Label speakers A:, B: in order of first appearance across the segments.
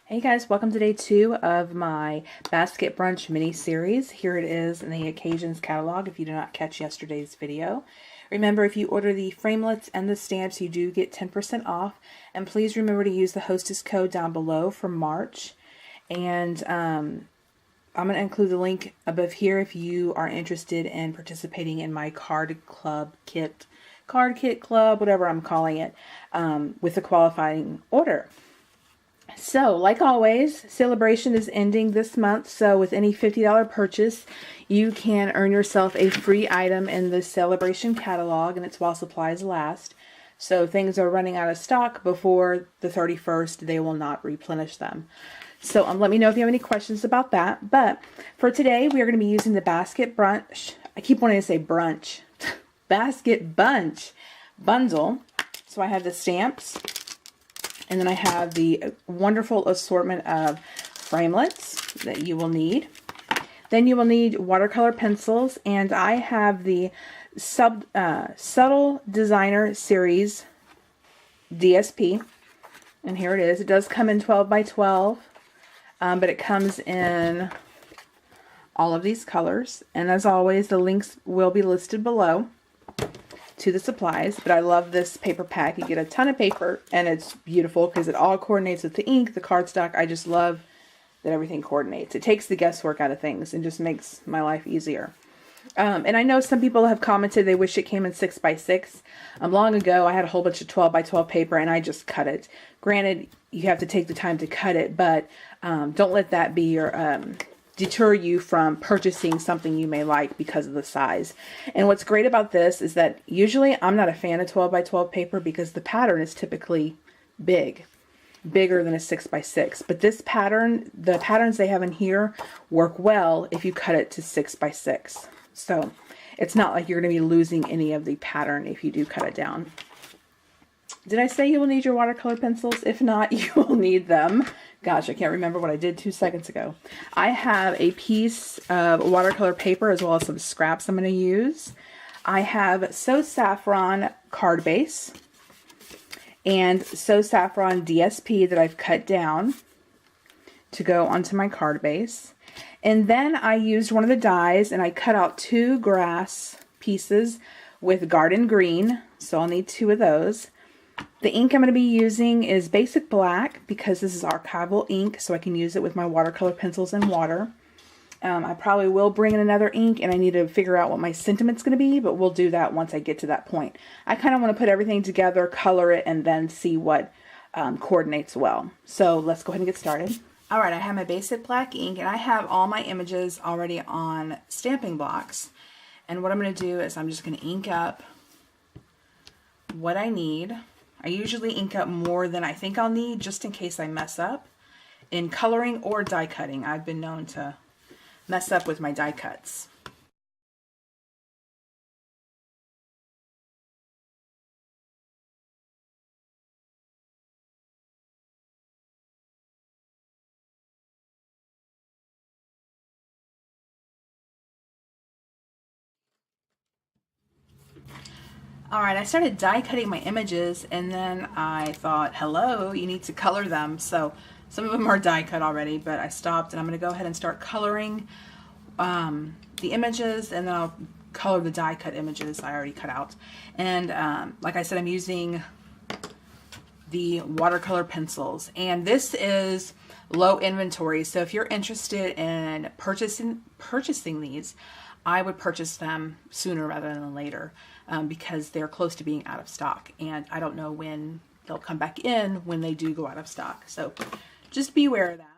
A: Hey guys, welcome to day 2 of my basket brunch mini series. Here it is in the occasions catalog if you did not catch yesterday's video. Remember, if you order the framelits and the stamps, you do get 10% off. And please remember to use the hostess code down below for March. And I'm going to include the link above here if you are interested in participating in my card kit club, whatever I'm calling it, with a qualifying order. So, like always, Celebration is ending this month, so with any $50 purchase, you can earn yourself a free item in the Celebration catalog, and it's while supplies last. So, if things are running out of stock before the 31st, they will not replenish them. So, let me know if you have any questions about that. But for today, we are going to be using the Basket Brunch. I keep wanting to say brunch. Basket Bunch bundle. So, I have the stamps. And then I have the wonderful assortment of framelits that you will need. Then you will need watercolor pencils, and I have the Subtle Designer Series DSP. And here it is. It does come in 12 by 12, but it comes in all of these colors. And as always, the links will be listed below to the supplies. But I love this paper pack. You get a ton of paper, and it's beautiful because it all coordinates with the ink, the cardstock. I just love that everything coordinates. It takes the guesswork out of things and just makes my life easier. And I know some people have commented they wish it came in 6 by 6. Long ago, I had a whole bunch of 12 by 12 paper, and I just cut it. Granted, you have to take the time to cut it, but don't let that be your deter you from purchasing something you may like because of the size. And what's great about this is that usually I'm not a fan of 12 by 12 paper because the pattern is typically bigger than a 6 by 6. But this pattern, the patterns they have in here work well if you cut it to 6 by 6. So it's not like you're going to be losing any of the pattern if you do cut it down. Did I say you will need your watercolor pencils? If not, you will need them. Gosh, I can't remember what I did 2 seconds ago. I have a piece of watercolor paper as well as some scraps I'm going to use. I have So Saffron card base and So Saffron DSP that I've cut down to go onto my card base. And then I used one of the dies and I cut out 2 grass pieces with garden green. So I'll need 2 of those. The ink I'm going to be using is Basic Black because this is archival ink, so I can use it with my watercolor pencils and water. I probably will bring in another ink, and I need to figure out what my sentiment's going to be, but we'll do that once I get to that point. I kind of want to put everything together, color it, and then see what coordinates well. So let's go ahead and get started. Alright, I have my Basic Black ink, and I have all my images already on stamping blocks. And what I'm going to do is I'm just going to ink up what I need. I usually ink up more than I think I'll need just in case I mess up in coloring or die cutting. I've been known to mess up with my die cuts. Alright, I started die cutting my images, and then I thought, hello, you need to color them. So some of them are die cut already, but I stopped, and I'm going to go ahead and start coloring the images, and then I'll color the die cut images I already cut out. And like I said, I'm using the watercolor pencils, and this is low inventory, so if you're interested in purchasing these, I would purchase them sooner rather than later because they're close to being out of stock, and I don't know when they'll come back in when they do go out of stock. So just be aware of that.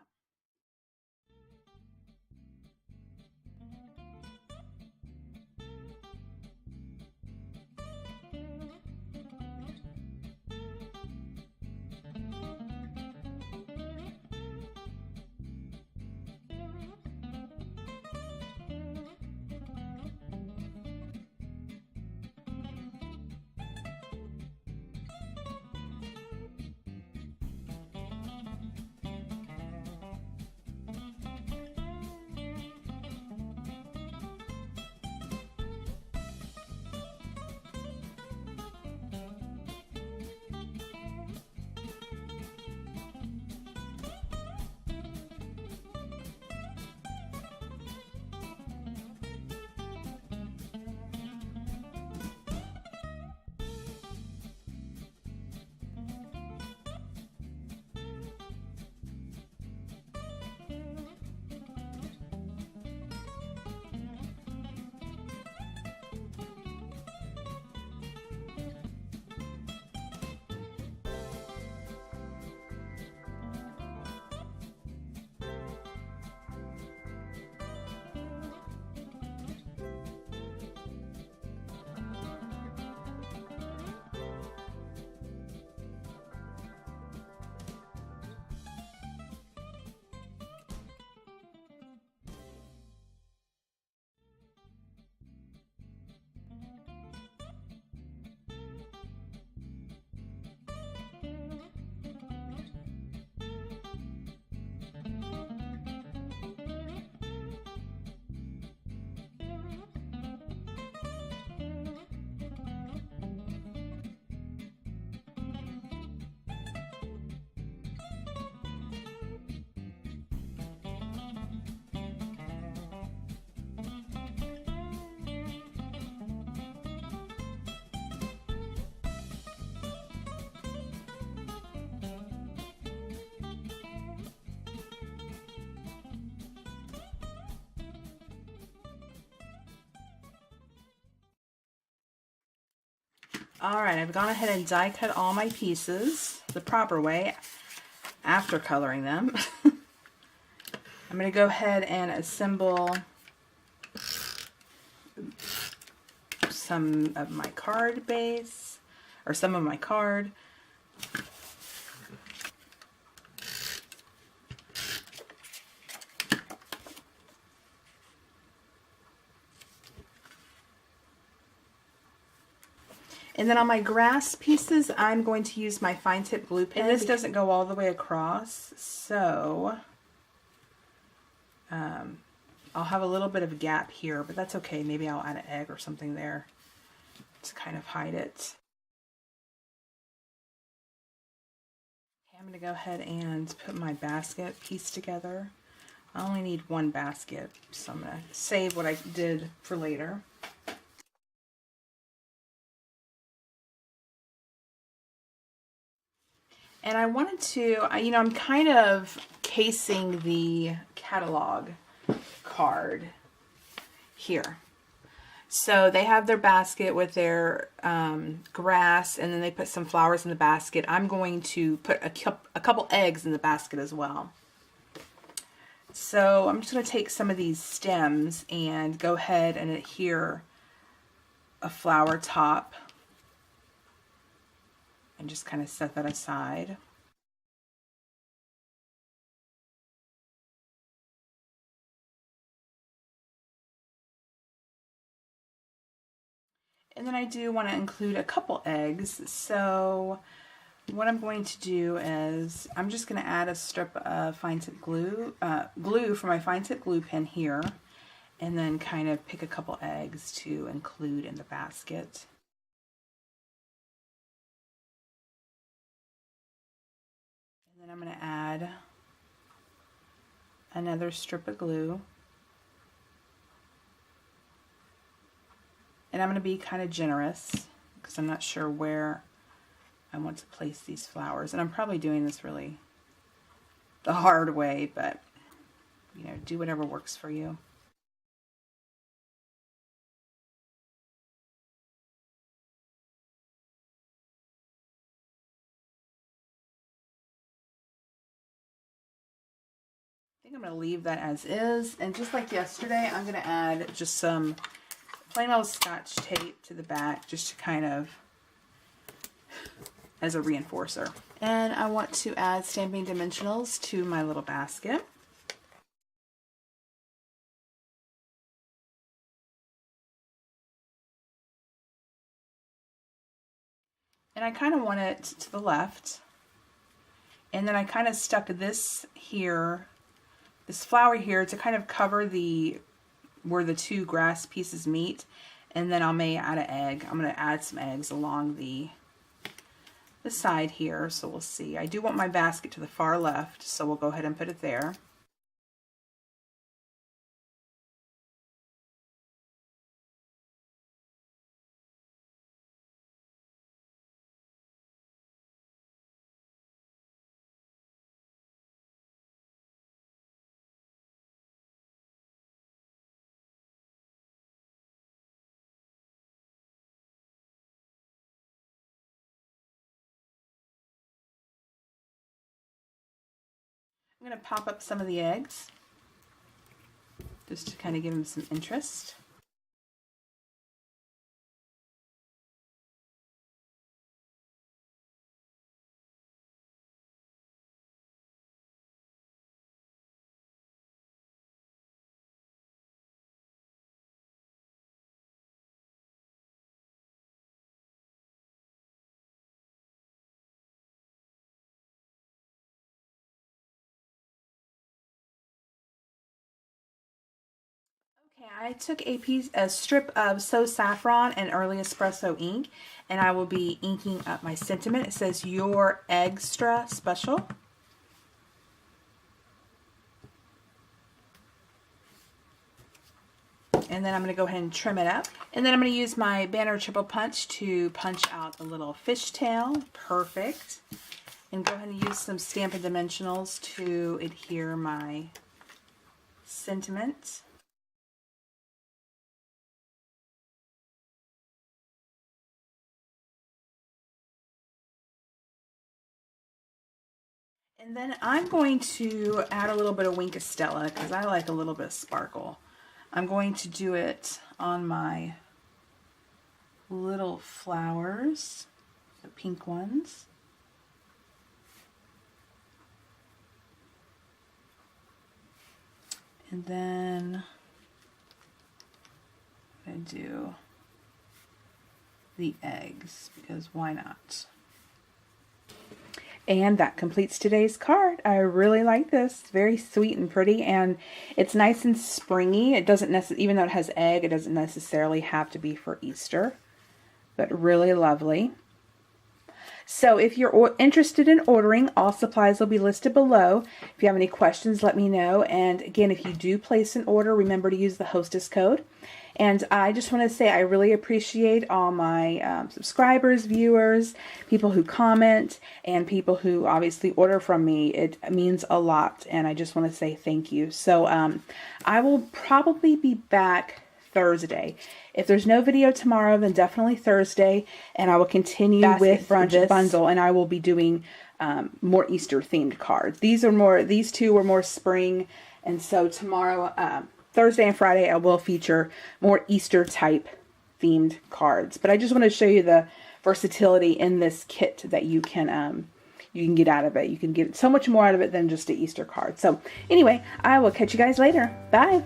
A: Alright, I've gone ahead and die cut all my pieces the proper way after coloring them. I'm going to go ahead and assemble some of my card base, or some of my card. And then on my grass pieces, I'm going to use my fine tip glue pen. And this doesn't go all the way across, so I'll have a little bit of a gap here, but that's okay. Maybe I'll add an egg or something there to kind of hide it. Okay, I'm going to go ahead and put my basket piece together. I only need one basket, so I'm going to save what I did for later. And I wanted to, you know, I'm kind of casing the catalog card here. So they have their basket with their grass, and then they put some flowers in the basket. I'm going to put a couple eggs in the basket as well. So I'm just going to take some of these stems and go ahead and adhere a flower top. And just kind of set that aside. And then I do want to include a couple eggs. So what I'm going to do is I'm just going to add a strip of fine tip glue for my fine tip glue pen here, and then kind of pick a couple eggs to include in the basket. And then I'm going to add another strip of glue. And I'm going to be kind of generous because I'm not sure where I want to place these flowers. And I'm probably doing this really the hard way, but you know, do whatever works for you. I think I'm going to leave that as is, and just like yesterday, I'm going to add just some plain old Scotch tape to the back, just to kind of as a reinforcer. And I want to add Stampin' Dimensionals to my little basket. And I kind of want it to the left. And then I kind of stuck this here, this flower here, to kind of cover where the two grass pieces meet. And then I may add an egg. I'm going to add some eggs along the side here, so we'll see. I do want my basket to the far left, so we'll go ahead and put it there. I'm going to pop up some of the eggs just to kind of give them some interest. Okay, I took a strip of So Saffron and Early Espresso ink, and I will be inking up my sentiment. It says Your Extra Special. And then I'm going to go ahead and trim it up. And then I'm going to use my Banner Triple Punch to punch out a little fishtail. Perfect. And go ahead and use some Stampin' Dimensionals to adhere my sentiment. And then I'm going to add a little bit of Wink of Stella because I like a little bit of sparkle. I'm going to do it on my little flowers, the pink ones. And then I'm going to do the eggs because why not? And that completes today's card. I really like this. It's very sweet and pretty, and it's nice and springy. It doesn't necessarily, even though it has egg, it doesn't necessarily have to be for Easter, but really lovely. So if you're interested in ordering, all supplies will be listed below. If you have any questions, let me know. And again, if you do place an order, remember to use the hostess code. And I just want to say I really appreciate all my subscribers, viewers, people who comment, and people who obviously order from me. It means a lot, and I just want to say thank you. So I will probably be back Thursday. If there's no video tomorrow, then definitely Thursday, and I will continue with this bundle, and I will be doing more Easter themed cards. These two were more spring, and so tomorrow, Thursday and Friday, I will feature more Easter type themed cards. But I just want to show you the versatility in this kit that you can get out of it. You can get so much more out of it than just an Easter card. So anyway, I will catch you guys later. Bye.